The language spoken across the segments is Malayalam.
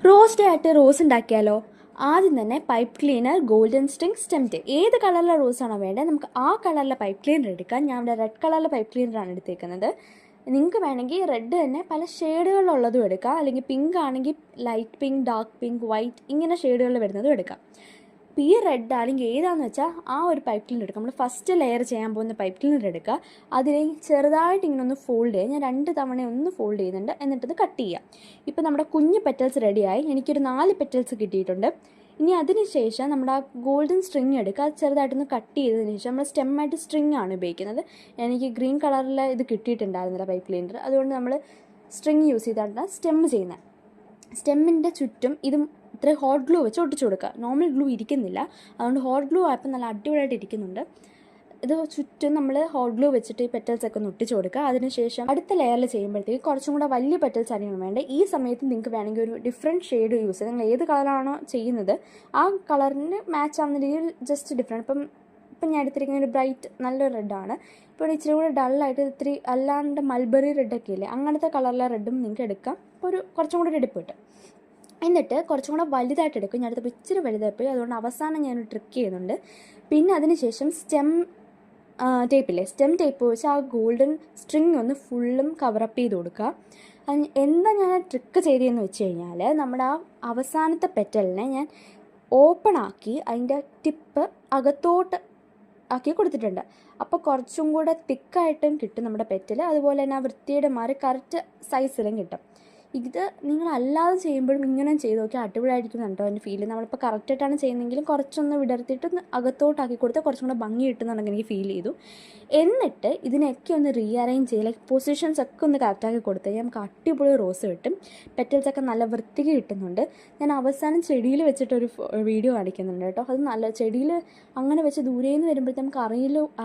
റോസ്റ്റ് ആയിട്ട് റോസ് ഉണ്ടാക്കിയാലോ? ആദ്യം തന്നെ pipe cleaner, golden string, stem tape, ഏത് കളറിലെ റോസാണോ വേണ്ടത് നമുക്ക് ആ കളറിലെ പൈപ്പ് ക്ലീനർ എടുക്കാം. ഞാൻ ഇവിടെ റെഡ് കളറിലെ പൈപ്പ് ക്ലീനറാണ് എടുത്തേക്കുന്നത്. നിങ്ങൾക്ക് വേണമെങ്കിൽ റെഡ് തന്നെ പല ഷെയ്ഡുകളിലുള്ളതും എടുക്കാം, അല്ലെങ്കിൽ പിങ്ക് ആണെങ്കിൽ light pink, dark pink, white ഇങ്ങനെ ഷെയ്ഡുകളിൽ വരുന്നതും എടുക്കാം. അപ്പോൾ ഈ റെഡ് അല്ലെങ്കിൽ ഏതാണെന്ന് വെച്ചാൽ ആ ഒരു പൈപ്പ് ക്ലീനർ എടുക്കുക. നമ്മൾ ഫസ്റ്റ് ലെയർ ചെയ്യാൻ പോകുന്ന പൈപ്പ് ക്ലീനർ എടുക്കുക. അതിനെ ചെറുതായിട്ട് ഇങ്ങനെ ഒന്ന് ഫോൾഡ് ചെയ്യുക. ഞാൻ 2 തവണ ഒന്ന് ഫോൾഡ് ചെയ്യുന്നുണ്ട്, എന്നിട്ടത് കട്ട് ചെയ്യുക. ഇപ്പോൾ നമ്മുടെ കുഞ്ഞ് പെറ്റൽസ് റെഡിയായി. എനിക്കൊരു 4 പെറ്റൽസ് കിട്ടിയിട്ടുണ്ട്. ഇനി അതിന് ശേഷം നമ്മുടെ ആ ഗോൾഡൻ സ്ട്രിങ് എടുക്കുക. അത് ചെറുതായിട്ടൊന്ന് കട്ട് ചെയ്തതിന് ശേഷം നമ്മൾ സ്റ്റെമ്മായിട്ട് സ്ട്രിങ് ആണ് ഉപയോഗിക്കുന്നത്. എനിക്ക് ഗ്രീൻ കളറിൽ ഇത് കിട്ടിയിട്ടുണ്ടായിരുന്നില്ല പൈപ്പ് ക്ലീനർ, അതുകൊണ്ട് നമ്മൾ സ്ട്രിങ് യൂസ് ചെയ്തിട്ടാണ് സ്റ്റെം ചെയ്യുന്നത്. സ്റ്റെമ്മിൻ്റെ ചുറ്റും ഇതും ഇത്രയും ഹോട്ട് ഗ്ലൂ വെച്ച് ഒട്ടിച്ചു കൊടുക്കുക. നോർമൽ ഗ്ലൂ ഇരിക്കുന്നില്ല, അതുകൊണ്ട് ഹോട്ട് ഗ്ലൂ ആയപ്പോൾ നല്ല അടിപൊളിയായിട്ട് ഇരിക്കുന്നുണ്ട്. ഇത് ചുറ്റും നമ്മൾ ഹോട്ട് ഗ്ലൂ വെച്ചിട്ട് ഈ പെറ്റൽസൊക്കെ ഒന്ന് ഒട്ടിച്ചു കൊടുക്കുക. അതിനുശേഷം അടുത്ത ലെയറിൽ ചെയ്യുമ്പോഴത്തേക്ക് കുറച്ചും കൂടെ വലിയ പെറ്റൽസ് ആയിരിക്കണം വേണ്ടത്. ഈ സമയത്ത് നിങ്ങൾക്ക് വേണമെങ്കിൽ ഒരു ഡിഫറെൻറ്റ് ഷെയ്ഡ് യൂസ് ചെയ്യാം. നിങ്ങൾ ഏത് കളറാണോ ചെയ്യുന്നത് ആ കളറിന് മാച്ച് ആവുന്ന രീതിയിൽ ജസ്റ്റ് ഡിഫറെൻറ്റ്. ഇപ്പം ഞാൻ എടുത്തിരിക്കുന്ന ഒരു ബ്രൈറ്റ് നല്ലൊരു റെഡാണ്. ഇപ്പോൾ ഇച്ചിരി കൂടെ ഡള്ളായിട്ട് ഇത്തിരി അല്ലാണ്ട് മൾബറി റെഡൊക്കെ ഇല്ലേ, അങ്ങനത്തെ കളറിലെ റെഡും നിങ്ങൾക്ക് എടുക്കാം. അപ്പോൾ കുറച്ചും കൂടെ ഒരു എടുപ്പ് കിട്ടും. എന്നിട്ട് കുറച്ചും കൂടെ വലുതായിട്ട് എടുക്കും. ഞാൻ അടുത്തപ്പോൾ ഇച്ചിരി വലുതായിപ്പോയി, അതുകൊണ്ട് അവസാനം ഞാനൊരു ട്രിക്ക് ചെയ്യുന്നുണ്ട്. പിന്നെ അതിന് ശേഷം സ്റ്റെം ടേപ്പ് വെച്ച് ആ ഗോൾഡൻ സ്ട്രിങ് ഒന്ന് ഫുള്ളും കവറപ്പ് ചെയ്ത് കൊടുക്കുക. എന്താ ഞാൻ ട്രിക്ക് ചെയ്തതെന്ന് വെച്ച് കഴിഞ്ഞാൽ, നമ്മുടെ ആ അവസാനത്തെ പെറ്റലിനെ ഞാൻ ഓപ്പൺ ആക്കി അതിൻ്റെ ടിപ്പ് അകത്തോട്ട് ആക്കി കൊടുത്തിട്ടുണ്ട്. അപ്പോൾ കുറച്ചും കൂടെ തിക്കായിട്ടും കിട്ടും നമ്മുടെ പെറ്റൽ. അതുപോലെ തന്നെ ആ വൃത്തിയുടെ മാറി കറക്റ്റ് സൈസിലും കിട്ടും. ഇത് നിങ്ങൾ അല്ലാതെ ചെയ്യുമ്പോഴും ഇങ്ങനെ ചെയ്ത് നോക്കിയാൽ അടിപൊളിയായിരിക്കും കേട്ടോ എൻ്റെ ഫീൽ. നമ്മളിപ്പോൾ കറക്റ്റായിട്ടാണ് ചെയ്യുന്നതെങ്കിലും കുറച്ചൊന്ന് വിടർത്തിയിട്ട് അകത്തോട്ടാക്കി കൊടുത്താൽ കുറച്ചും കൂടെ ഭംഗി കിട്ടുന്നുണ്ടെങ്കിൽ എനിക്ക് ഫീൽ ചെയ്തു. എന്നിട്ട് ഇതിനൊക്കെ ഒന്ന് റീഅറേഞ്ച് ചെയ്ത് ലൈക്ക് പൊസിഷൻസ് ഒക്കെ ഒന്ന് കറക്റ്റാക്കി കൊടുത്താൽ നമുക്ക് അടിപൊളി റോസ് കിട്ടും. പെറ്റൽസൊക്കെ നല്ല വൃത്തിക്ക് കിട്ടുന്നുണ്ട്. ഞാൻ അവസാനം ചെടിയിൽ വെച്ചിട്ടൊരു വീഡിയോ കാണിക്കുന്നുണ്ട് കേട്ടോ. അത് നല്ല ചെടിയിൽ അങ്ങനെ വെച്ച് ദൂരേന്ന് നിന്ന് വരുമ്പോഴത്തേക്ക് നമുക്ക്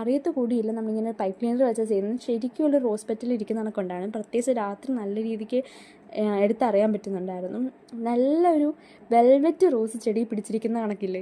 അറിയത്ത് കൂടിയില്ല നമ്മളിങ്ങനെ പൈപ്പ് ക്ലീനർ വെച്ചാൽ ചെയ്യുന്നത്. ശരിക്കും ഒരു റോസ് പെറ്റൽ ഇരിക്കുന്ന കണക്കുണ്ടായിരുന്നു. പ്രത്യേകിച്ച് രാത്രി നല്ല രീതിക്ക് എടുത്തറിയാൻ പറ്റുന്നുണ്ടായിരുന്നു. നല്ലൊരു വെൽവെറ്റ് റോസ് ചെടി പിടിച്ചിരിക്കുന്ന കണക്കില്ലേ.